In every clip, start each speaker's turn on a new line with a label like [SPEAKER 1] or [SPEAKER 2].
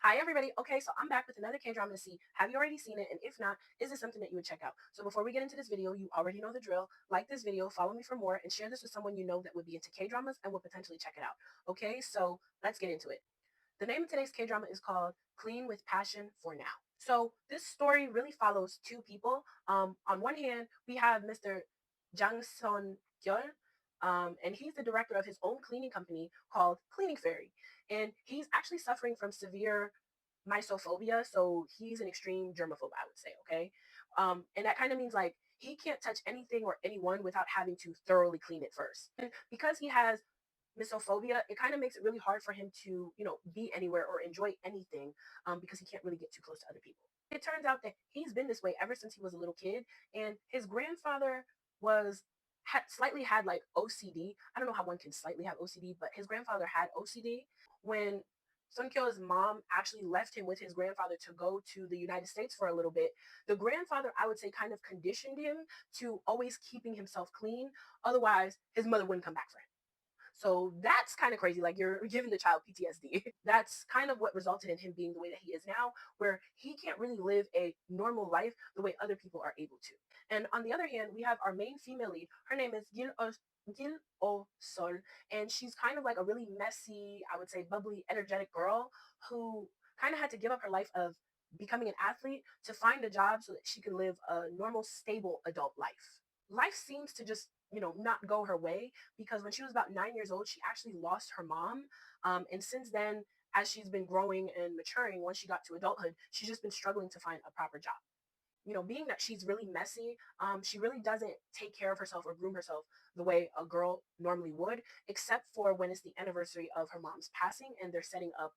[SPEAKER 1] Hi everybody. Okay, so I'm back with another K-drama to see. Have you already seen it? And if not, is it something that you would check out? So before we get into this video, you already know the drill. Like this video, follow me for more, and share this with someone you know that would be into K-dramas and would potentially check it out. Okay, so let's get into it. The name of today's K-drama is called Clean with Passion for Now. So this story really follows two people. On one hand, we have Mr. Jang Son Gyul, and he's the director of his own cleaning company called Cleaning Fairy, and he's actually suffering from severe mysophobia. So he's an extreme germaphobe, I would say. Okay, and that kind of means like he can't touch anything or anyone without having to thoroughly clean it first. And because he has misophobia, it kind of makes it really hard for him to, be anywhere or enjoy anything because he can't really get too close to other people. It turns out that he's been this way ever since he was a little kid, and his grandfather was had like OCD. I don't know how one can slightly have OCD, but his grandfather had OCD. When Sunkyo's mom actually left him with his grandfather to go to the United States for a little bit, the grandfather, I would say, kind of conditioned him to always keeping himself clean. Otherwise, his mother wouldn't come back for him. So that's kind of crazy. Like you're giving the child PTSD. That's kind of what resulted in him being the way that he is now, where he can't really live a normal life the way other people are able to. And on the other hand, we have our main female lead. Her name is Gil O Sol, and she's kind of like a really messy, I would say, bubbly, energetic girl who kind of had to give up her life of becoming an athlete to find a job so that she can live a normal, stable adult life. Life seems to just not go her way because when she was about 9 years old, she actually lost her mom. And since then, as she's been growing and maturing, once she got to adulthood, she's just been struggling to find a proper job. Being that she's really messy, she really doesn't take care of herself or groom herself the way a girl normally would, except for when it's the anniversary of her mom's passing and they're setting up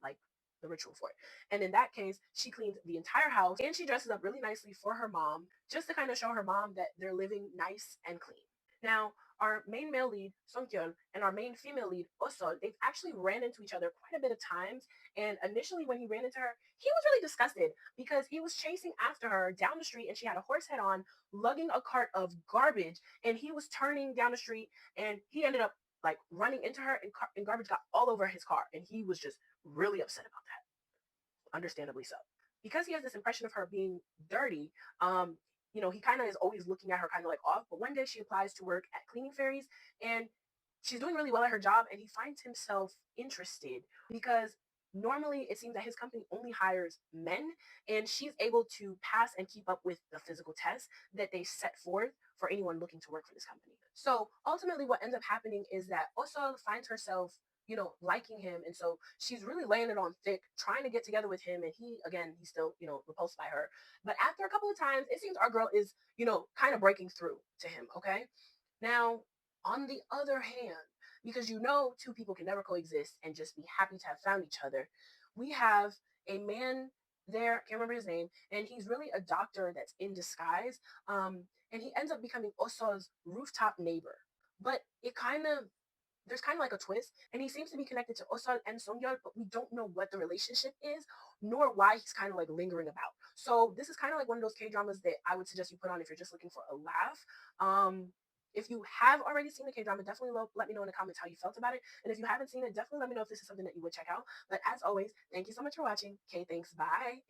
[SPEAKER 1] like the ritual for it. And in that case, she cleans the entire house and she dresses up really nicely for her mom just to kind of show her mom that they're living nice and clean. Now, our main male lead, Songkyul, and our main female lead, Osol, they've actually ran into each other quite a bit of times. And initially, when he ran into her, he was really disgusted because he was chasing after her down the street and she had a horse head on, lugging a cart of garbage. And he was turning down the street and he ended up like running into her and garbage got all over his car. And he was just really upset about that, understandably so. Because he has this impression of her being dirty, he kind of is always looking at her kind of like off. But one day she applies to work at Cleaning Fairies and she's doing really well at her job and he finds himself interested because normally it seems that his company only hires men and she's able to pass and keep up with the physical tests that they set forth for anyone looking to work for this company. So ultimately what ends up happening is that Osa finds herself liking him. And so she's really laying it on thick, trying to get together with him. And he's still, repulsed by her. But after a couple of times, it seems our girl is, kind of breaking through to him. Okay. Now, on the other hand, because two people can never coexist and just be happy to have found each other, we have a man there, I can't remember his name, and he's really a doctor that's in disguise. And he ends up becoming Oso's rooftop neighbor. But there's kind of like a twist, and he seems to be connected to Osal and Songyol, but we don't know what the relationship is, nor why he's kind of like lingering about. So this is kind of like one of those K dramas that I would suggest you put on if you're just looking for a laugh. If you have already seen the K drama, definitely let me know in the comments how you felt about it. And if you haven't seen it, definitely let me know if this is something that you would check out. But as always, thank you so much for watching. K, thanks. Bye.